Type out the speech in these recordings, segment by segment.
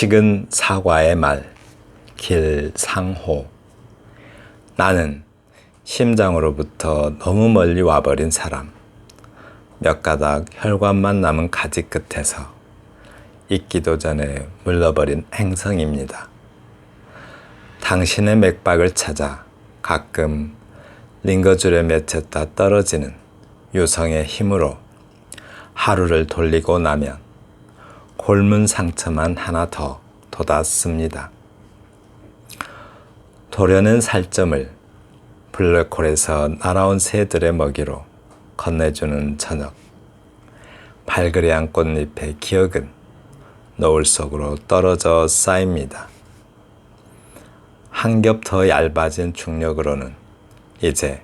식은 사과의 말, 길상호. 나는 심장으로부터 너무 멀리 와버린 사람. 몇 가닥 혈관만 남은 가지 끝에서 잊기도 전에 물러버린 행성입니다. 당신의 맥박을 찾아 가끔 링거줄에 맺혔다 떨어지는 유성의 힘으로 하루를 돌리고 나면 곪은 상처만 하나 더 돋았습니다. 도려낸 살점을 블랙홀에서 날아온 새들의 먹이로 건네주는 저녁. 발그레한 꽃잎의 기억은 노을 속으로 떨어져 쌓입니다. 한 겹 더 얇아진 중력으로는 이제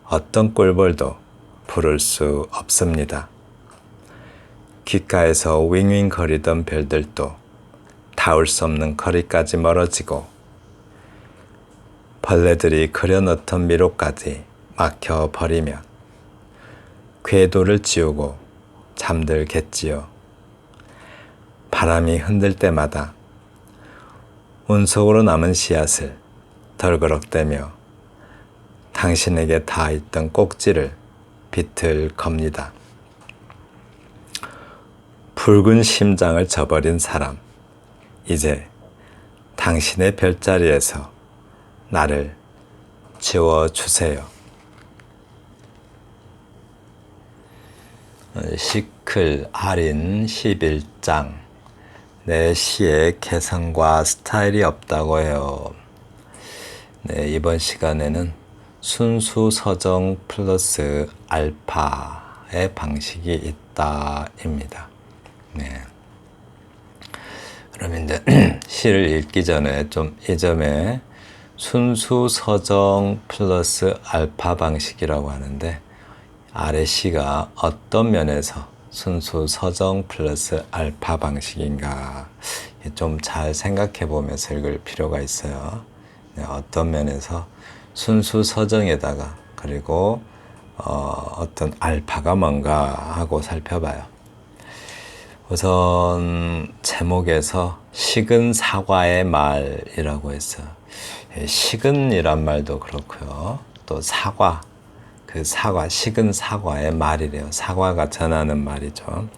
어떤 꿀벌도 부를 수 없습니다. 귓가에서 윙윙 거리던 별들도 닿을 수 없는 거리까지 멀어지고 벌레들이 그려넣던 미로까지 막혀버리면 궤도를 지우고 잠들겠지요. 바람이 흔들 때마다 운석으로 남은 씨앗을 덜그럭대며 당신에게 닿아있던 꼭지를 비틀 겁니다. 붉은 심장을 저버린 사람, 이제 당신의 별자리에서 나를 지워주세요. 시클 할인 11장. 내 시에 개성과 스타일이 없다고 해요. 네, 이번 시간에는 순수 서정 플러스 알파의 방식이 있다입니다. 네. 그러면 이제 시를 읽기 전에 좀 이 점에 순수 서정 플러스 알파 방식이라고 하는데 아래 시가 어떤 면에서 순수 서정 플러스 알파 방식인가 좀 잘 생각해 보면서 읽을 필요가 있어요. 네, 어떤 면에서 순수 서정에다가 그리고 어떤 알파가 뭔가 하고 살펴봐요. 우선 제목에서 식은 사과의 말이라고 했어요. 식은이란 말도 그렇고요. 또 사과, 그 사과, 식은 사과의 말이래요. 사과가 전하는 말이죠.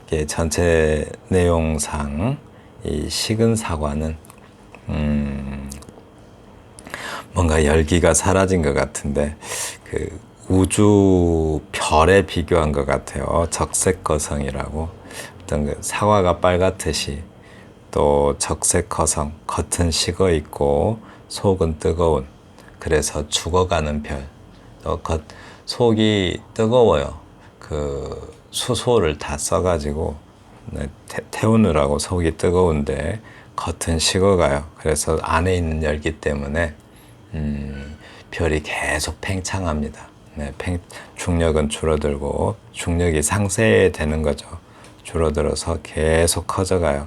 이게 전체 내용상 이 식은 사과는 뭔가 열기가 사라진 것 같은데 그 우주 별에 비교한 것 같아요. 적색거성이라고. 어떤 그 사과가 빨갛듯이 또 적색거성, 겉은 식어 있고 속은 뜨거운, 그래서 죽어가는 별. 또 속이 뜨거워요. 그 수소를 다 써가지고 태우느라고 속이 뜨거운데 겉은 식어가요. 그래서 안에 있는 열기 때문에 별이 계속 팽창합니다. 네, 중력은 줄어들고 중력이 상쇄되는 거죠. 줄어들어서 계속 커져가요.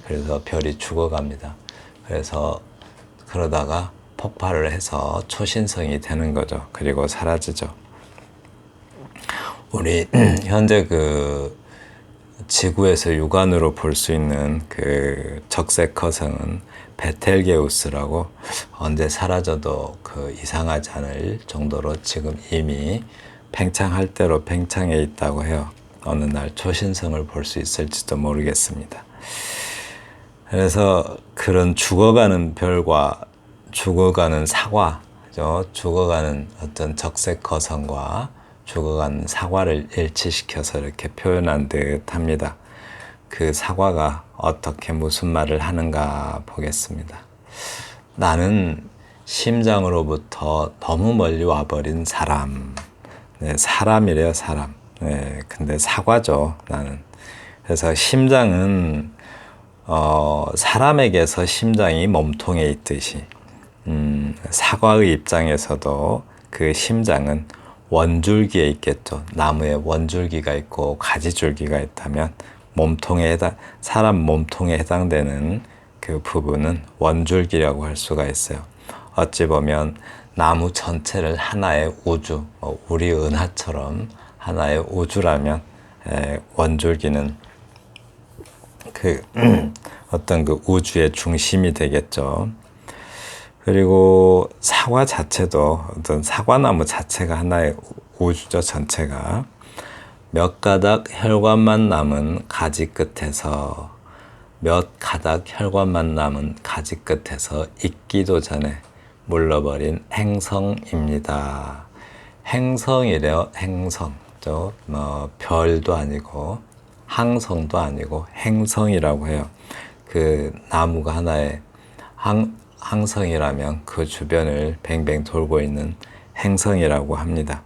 그래서 별이 죽어갑니다. 그래서 그러다가 폭발을 해서 초신성이 되는 거죠. 그리고 사라지죠. 우리 현재 그 지구에서 육안으로 볼 수 있는 그 적색거성은 베텔게우스라고 언제 사라져도 그 이상하지 않을 정도로 지금 이미 팽창할 대로 팽창해 있다고 해요. 어느 날 초신성을 볼 수 있을지도 모르겠습니다. 그래서 그런 죽어가는 별과 죽어가는 사과, 그죠? 죽어가는 어떤 적색거성과 죽어가는 사과를 일치시켜서 이렇게 표현한 듯 합니다. 그 사과가 어떻게 무슨 말을 하는가 보겠습니다. 나는 심장으로부터 너무 멀리 와버린 사람. 네, 사람이래요, 사람. 네, 근데 사과죠, 나는. 그래서 심장은 사람에게서 심장이 몸통에 있듯이 사과의 입장에서도 그 심장은 원줄기에 있겠죠. 나무에 원줄기가 있고 가지줄기가 있다면 사람 몸통에 해당되는 그 부분은 원줄기라고 할 수가 있어요. 어찌 보면 나무 전체를 하나의 우주, 우리 은하처럼 하나의 우주라면 원줄기는 그 어떤 그 우주의 중심이 되겠죠. 그리고 사과 자체도 어떤 사과나무 자체가 하나의 우주죠, 전체가. 몇 가닥 혈관만 남은 가지 끝에서 몇 가닥 혈관만 남은 가지 끝에서 익기도 전에 물러버린 행성입니다. 행성이래요. 행성. 별도 아니고 항성도 아니고 행성이라고 해요. 그 나무가 하나의 항성이라면 그 주변을 뱅뱅 돌고 있는 행성이라고 합니다.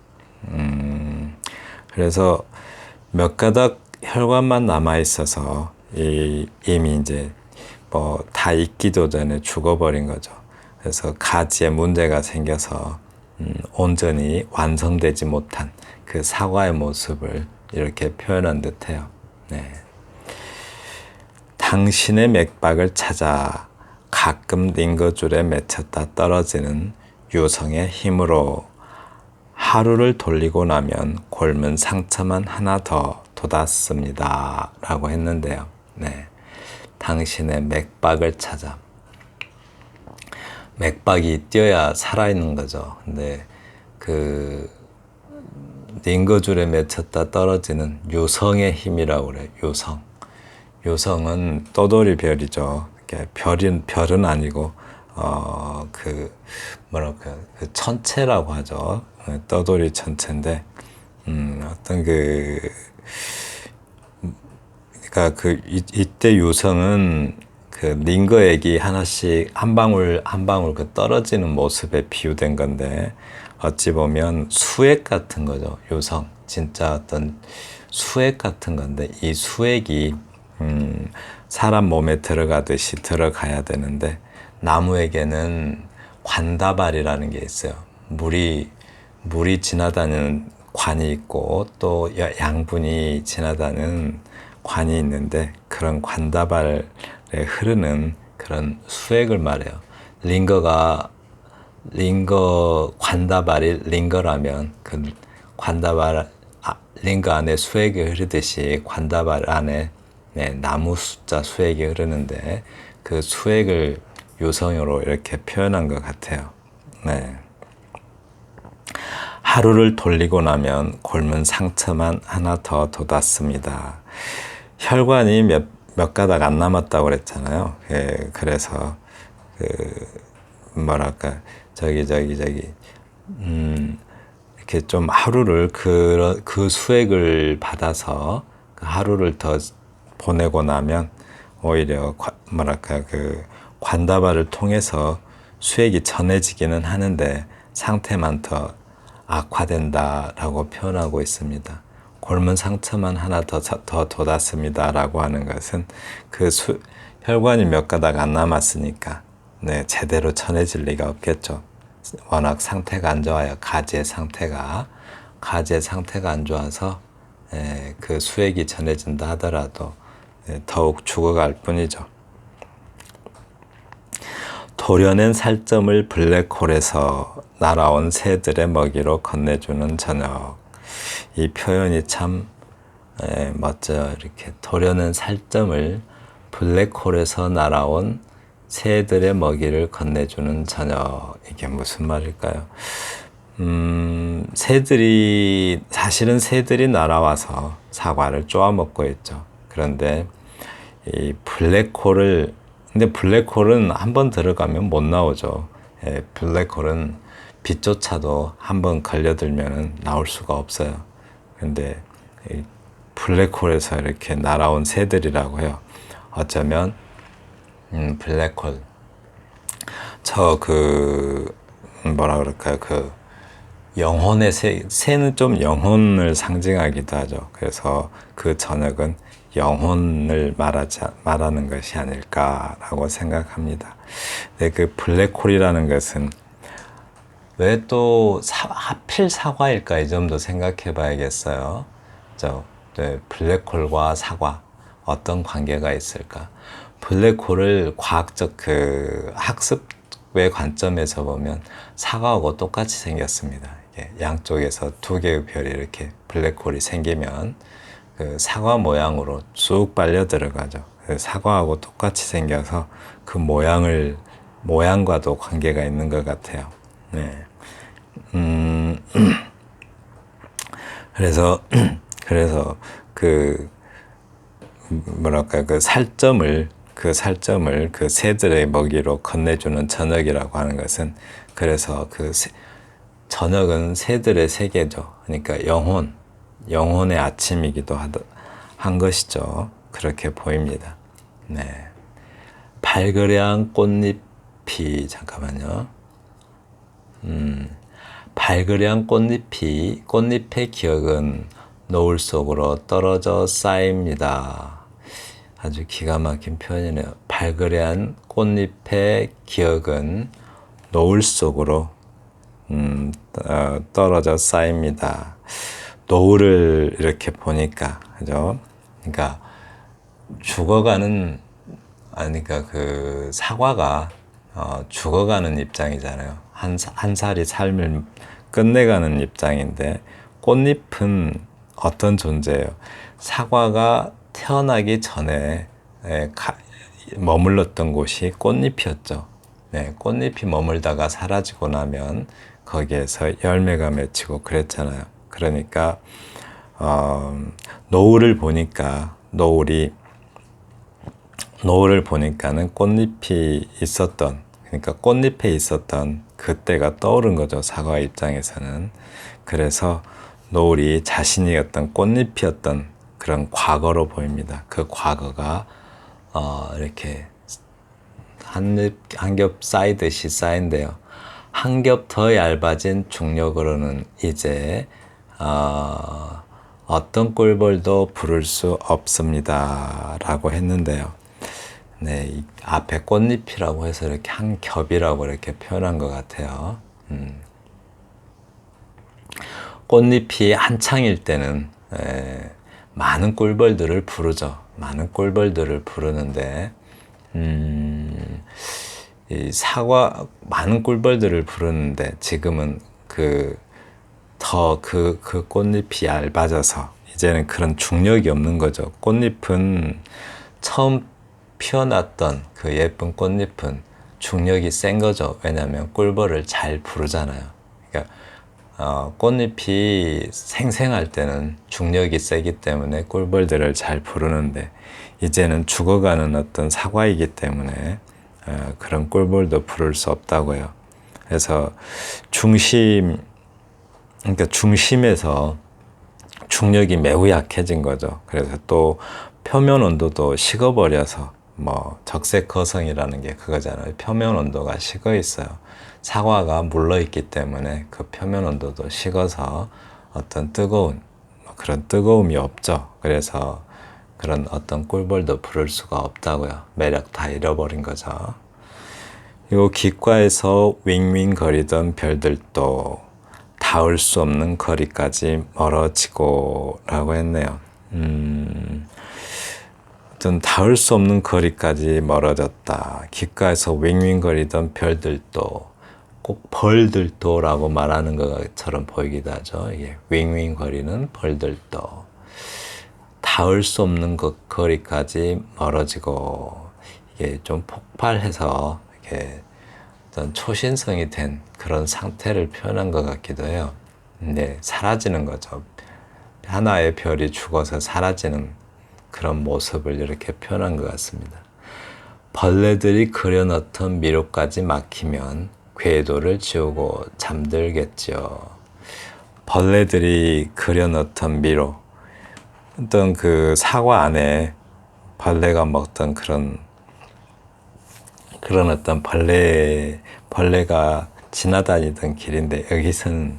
그래서 몇 가닥 혈관만 남아 있어서 이미 이제 뭐 다 익기도 전에 죽어버린 거죠. 그래서 가지에 문제가 생겨서 온전히 완성되지 못한 그 사과의 모습을 이렇게 표현한 듯해요. 네. 당신의 맥박을 찾아 가끔 링거줄에 맺혔다 떨어지는 유성의 힘으로 하루를 돌리고 나면 곪은 상처만 하나 더 돋았습니다. 라고 했는데요. 네. 당신의 맥박을 찾아. 맥박이 뛰어야 살아있는 거죠. 근데 그 링거줄에 맺혔다 떨어지는 유성의 힘이라고 그래요. 유성. 유성은 떠돌이 별이죠. 별은 아니고 그 천체라고 하죠. 떠돌이 천체인데 어떤 그러니까 이때 유성은 그 링거액이 하나씩 한 방울 한 방울 그 떨어지는 모습에 비유된 건데 어찌 보면 수액 같은 거죠. 유성 진짜 어떤 수액 같은 건데 이 수액이 사람 몸에 들어가듯이 들어가야 되는데 나무에게는 관다발이라는 게 있어요. 물이 지나다니는 관이 있고 또 양분이 지나다니는 관이 있는데 그런 관다발에 흐르는 그런 수액을 말해요. 관다발이 링거라면 그 관다발 링거 안에 수액이 흐르듯이 관다발 안에 나무 숫자 수액이 흐르는데 그 수액을 유성으로 이렇게 표현한 것 같아요. 네. 하루를 돌리고 나면 곪은 상처만 하나 더 돋았습니다. 혈관이 몇 가닥 안 남았다고 그랬잖아요. 그래서 이렇게 좀 하루를 그 수액을 받아서 그 하루를 더 보내고 나면 오히려 그 관다발을 통해서 수액이 전해지기는 하는데 상태만 더 악화된다라고 표현하고 있습니다. 곪은 상처만 하나 더 돋았습니다. 라고 하는 것은 그 혈관이 몇 가닥 안 남았으니까 제대로 전해질 리가 없겠죠. 워낙 상태가 안 좋아요. 가지의 상태가 안 좋아서 그 수액이 전해진다 하더라도 더욱 죽어갈 뿐이죠. 도려낸 살점을 블랙홀에서 날아온 새들의 먹이로 건네주는 저녁. 이 표현이 참 멋져요. 이렇게 도려낸 살점을 블랙홀에서 날아온 새들의 먹이를 건네주는 저녁. 이게 무슨 말일까요? 사실은 새들이 날아와서 사과를 쪼아먹고 있죠. 그런데 근데 블랙홀은 한번 들어가면 못 나오죠. 블랙홀은 빛조차도 한번 걸려들면 나올 수가 없어요. 근데 블랙홀에서 이렇게 날아온 새들이라고 해요. 어쩌면 블랙홀 영혼의 새는 좀 영혼을 상징하기도 하죠. 그래서 그 저녁은 영혼을 말하는 것이 아닐까라고 생각합니다. 그 블랙홀이라는 것은 왜 또 하필 사과일까? 이 점도 생각해 봐야겠어요. 블랙홀과 사과 어떤 관계가 있을까? 블랙홀을 과학적 학습의 관점에서 보면 사과하고 똑같이 생겼습니다. 양쪽에서 두 개의 별이 이렇게 블랙홀이 생기면 그 사과 모양으로 쑥 빨려 들어가죠. 그 사과하고 똑같이 생겨서 그 모양과도 관계가 있는 것 같아요. 네. 그래서 그 뭐랄까 그 살점을 그 새들의 먹이로 건네주는 저녁이라고 하는 것은, 그래서 저녁은 새들의 세계죠. 그러니까 영혼의 아침이기도 한 것이죠. 그렇게 보입니다. 네. 발그레한 꽃잎이, 잠깐만요. 발그레한 꽃잎의 기억은 노을 속으로 떨어져 쌓입니다. 아주 기가 막힌 표현이네요. 발그레한 꽃잎의 기억은 노을 속으로 떨어져 쌓입니다. 노을을 이렇게 보니까, 그죠? 그러니까 그러니까 그 사과가 죽어가는 입장이잖아요. 한 살이 삶을 끝내가는 입장인데, 꽃잎은 어떤 존재예요? 사과가 태어나기 전에 머물렀던 곳이 꽃잎이었죠. 네, 꽃잎이 머물다가 사라지고 나면 거기에서 열매가 맺히고 그랬잖아요. 그러니까 노을을 보니까는 꽃잎이 있었던, 그러니까 꽃잎에 있었던 그때가 떠오른 거죠, 사과 입장에서는. 그래서 노을이 자신이 어떤 꽃잎이었던 그런 과거로 보입니다. 그 과거가 이렇게 한 겹 쌓이듯이 쌓인데요. 한 겹 더 얇아진 중력으로는 이제 어떤 꿀벌도 부를 수 없습니다 라고 했는데요. 네, 이 앞에 꽃잎이라고 해서 이렇게 한 겹이라고 이렇게 표현한 것 같아요. 꽃잎이 한창일 때는 많은 꿀벌들을 부르죠. 많은 꿀벌들을 부르는데, 이 많은 꿀벌들을 부르는데, 지금은 그 꽃잎이 얇아져서 이제는 그런 중력이 없는 거죠. 꽃잎은 처음 피어났던 그 예쁜 꽃잎은 중력이 센 거죠. 왜냐하면 꿀벌을 잘 부르잖아요. 그러니까 꽃잎이 생생할 때는 중력이 세기 때문에 꿀벌들을 잘 부르는데, 이제는 죽어가는 어떤 사과이기 때문에 그런 꿀벌도 부를 수 없다고요. 그래서 중심에서 중력이 매우 약해진 거죠. 그래서 또 표면 온도도 식어버려서, 적색거성이라는 게 그거잖아요. 표면 온도가 식어 있어요. 사과가 물러있기 때문에 그 표면 온도도 식어서 어떤 그런 뜨거움이 없죠. 그래서 그런 어떤 꿀벌도 부를 수가 없다고요. 매력 다 잃어버린 거죠. 그리고 귓가에서 윙윙거리던 별들도 닿을 수 없는 거리까지 멀어지고 라고 했네요. 어떤 닿을 수 없는 거리까지 멀어졌다. 귓가에서 윙윙거리던 별들도, 꼭 벌들도라고 말하는 것처럼 보이기도 하죠. 이게 윙윙거리는 벌들도 닿을 수 없는 거리까지 멀어지고, 이게 좀 폭발해서 이렇게 어떤 초신성이 된 그런 상태를 표현한 것 같기도 해요. 근데 사라지는 거죠. 하나의 별이 죽어서 사라지는 그런 모습을 이렇게 표현한 것 같습니다. 벌레들이 그려놓던 미로까지 막히면 궤도를 지우고 잠들겠죠. 벌레들이 그려놓던 미로, 어떤 그 사과 안에 벌레가 먹던 그런 어떤 벌레가 지나다니던 길인데, 여기서는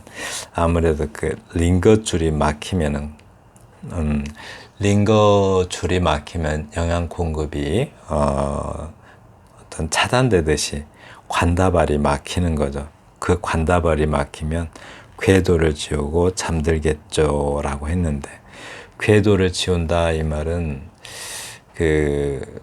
아무래도 그 링거줄이 막히면은, 링거줄이 막히면 영양 공급이 어떤 차단되듯이 관다발이 막히는 거죠. 그 관다발이 막히면 궤도를 지우고 잠들겠죠 라고 했는데, 궤도를 지운다 이 말은 그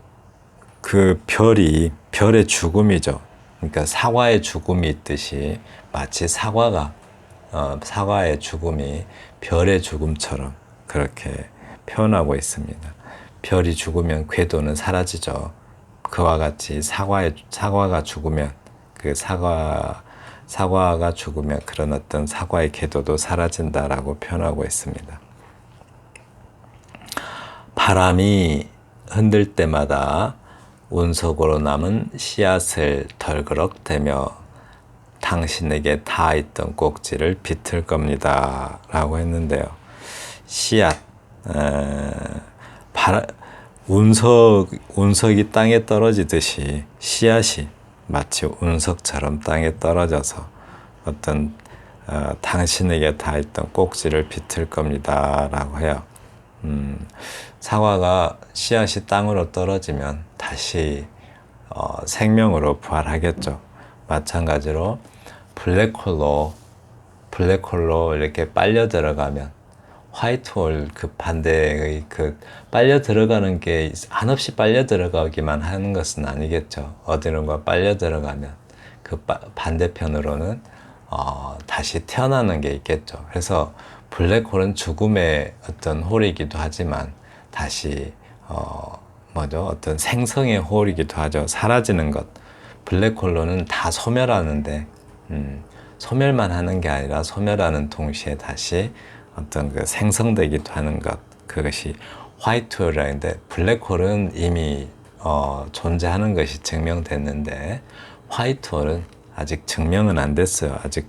별의 죽음이죠. 그러니까 사과의 죽음이 있듯이, 마치 사과의 죽음이 별의 죽음처럼 그렇게 표현하고 있습니다. 별이 죽으면 궤도는 사라지죠. 그와 같이 사과가 죽으면 사과가 죽으면 그런 어떤 사과의 궤도도 사라진다라고 표현하고 있습니다. 바람이 흔들 때마다 운석으로 남은 씨앗을 덜그럭대며 당신에게 닿아있던 꼭지를 비틀 겁니다. 라고 했는데요. 씨앗, 운석이 땅에 떨어지듯이 씨앗이 마치 운석처럼 땅에 떨어져서 어떤 당신에게 닿아있던 꼭지를 비틀 겁니다. 라고 해요. 사과가 씨앗이 땅으로 떨어지면 다시 생명으로 부활하겠죠. 마찬가지로 블랙홀로 이렇게 빨려 들어가면 화이트홀 그 반대의 그 빨려 들어가는 게 한없이 빨려 들어가기만 하는 것은 아니겠죠. 어디론가 빨려 들어가면 그 반대편으로는 다시 태어나는 게 있겠죠. 그래서 블랙홀은 죽음의 어떤 홀이기도 하지만 다시 어떤 생성의 홀이기도 하죠. 사라지는 것. 블랙홀로는 다 소멸하는데 소멸만 하는 게 아니라 소멸하는 동시에 다시 어떤 그 생성되기도 하는 것. 그것이 화이트홀이라는데 블랙홀은 이미 존재하는 것이 증명됐는데 화이트홀은 아직 증명은 안 됐어요. 아직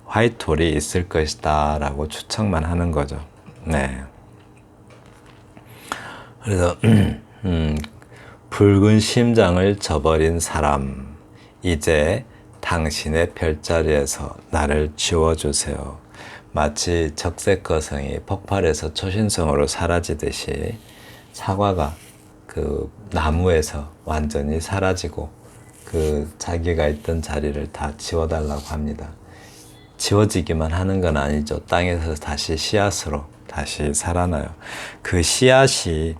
화이트홀이 있을 것이다 라고 추측만 하는 거죠. 네. 그래서 붉은 심장을 저버린 사람, 이제 당신의 별자리에서 나를 지워주세요. 마치 적색거성이 폭발해서 초신성으로 사라지듯이 사과가 그 나무에서 완전히 사라지고 그 자기가 있던 자리를 다 지워달라고 합니다. 지워지기만 하는 건 아니죠. 땅에서 다시 씨앗으로 다시 살아나요. 그 씨앗이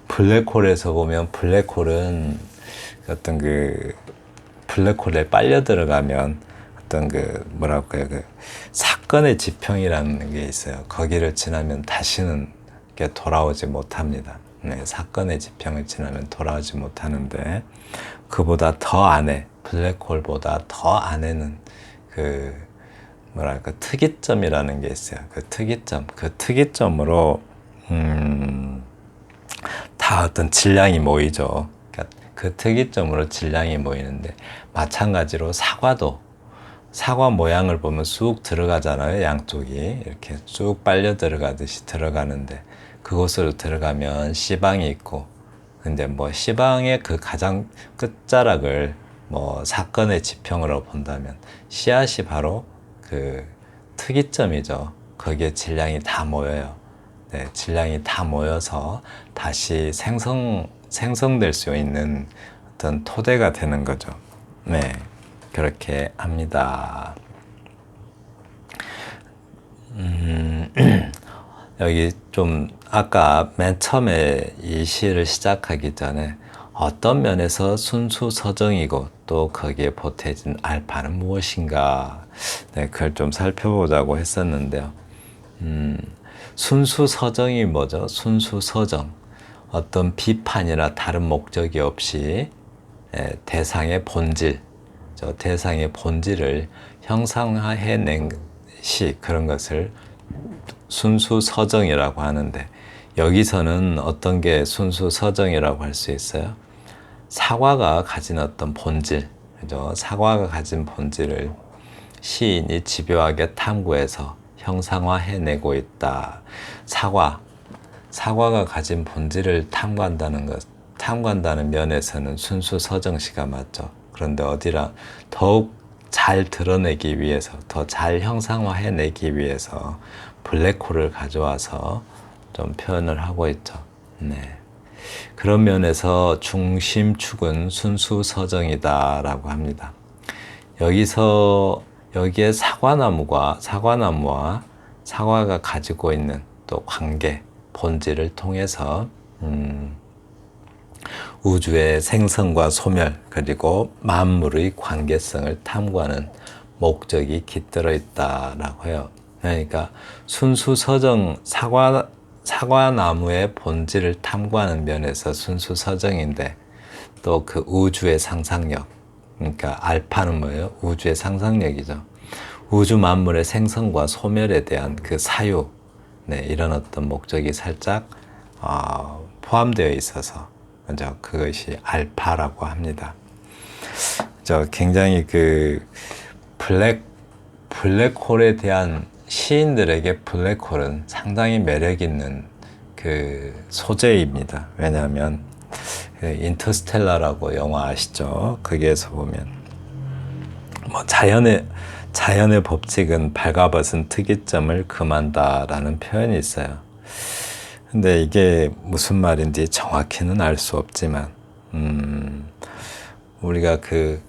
블랙홀에서 보면 블랙홀은 어떤 그 블랙홀에 빨려 들어가면 어떤 그 뭐랄까요, 그 사건의 지평이라는 게 있어요. 거기를 지나면 다시는 돌아오지 못합니다. 네, 사건의 지평을 지나면 돌아오지 못하는데 그보다 더 안에 블랙홀보다 더 안에는 그 뭐랄까 특이점이라는 게 있어요. 그 특이점으로 다 어떤 질량이 모이죠. 그러니까 그 특이점으로 질량이 모이는데 마찬가지로 사과 모양을 보면 쑥 들어가잖아요. 양쪽이 이렇게 쭉 빨려 들어가듯이 들어가는데 그곳으로 들어가면 씨방이 있고 근데 뭐 씨방의 그 가장 끝자락을 뭐 사건의 지평으로 본다면 씨앗이 바로 그 특이점이죠. 거기에 질량이 다 모여요. 네, 질량이 다 모여서 다시 생성될 수 있는 어떤 토대가 되는 거죠. 네, 그렇게 합니다. 여기 좀 아까 맨 처음에 이 시를 시작하기 전에 어떤 면에서 순수서정이고 또 거기에 보태진 알파는 무엇인가, 네, 그걸 좀 살펴보자고 했었는데요. 순수서정이 뭐죠? 순수서정, 어떤 비판이나 다른 목적이 없이 대상의 본질, 대상의 본질을 형상화해낸 시, 그런 것을 순수서정이라고 하는데 여기서는 어떤 게 순수서정이라고 할 수 있어요? 사과가 가진 어떤 본질, 그죠? 사과가 가진 본질을 시인이 집요하게 탐구해서 형상화해내고 있다. 사과가 가진 본질을 탐구한다는 면에서는 순수서정시가 맞죠. 그런데 더욱 잘 드러내기 위해서, 더 잘 형상화해내기 위해서 블랙홀을 가져와서 좀 표현을 하고 있죠. 네. 그런 면에서 중심축은 순수서정이다라고 합니다. 여기에 사과나무와 사과가 가지고 있는 또 관계, 본질을 통해서 우주의 생성과 소멸 그리고 만물의 관계성을 탐구하는 목적이 깃들어 있다라고 해요. 그러니까 순수서정, 사과나무의 본질을 탐구하는 면에서 순수 서정인데 또 그 우주의 상상력, 그러니까 알파는 뭐예요? 우주의 상상력이죠. 우주 만물의 생성과 소멸에 대한 그 사유, 네, 이런 어떤 목적이 살짝 포함되어 있어서 먼저 그것이 알파라고 합니다. 굉장히 그 블랙홀에 대한 시인들에게 블랙홀은 상당히 매력 있는 그 소재입니다. 왜냐하면 그 인터스텔라라고 영화 아시죠? 거기에서 보면 뭐 자연의 법칙은 발가벗은 특이점을 금한다라는 표현이 있어요. 근데 이게 무슨 말인지 정확히는 알 수 없지만 우리가 그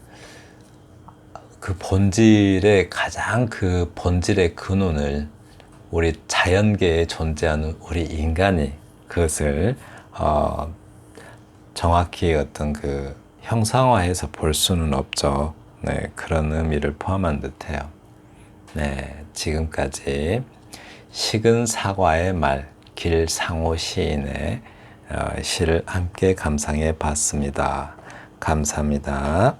본질의 가장 그 본질의 근원을 우리 자연계에 존재하는 우리 인간이 그것을 정확히 어떤 그 형상화해서 볼 수는 없죠. 네, 그런 의미를 포함한 듯해요. 네, 지금까지 식은 사과의 말 길상호 시인의 시를 함께 감상해 봤습니다. 감사합니다.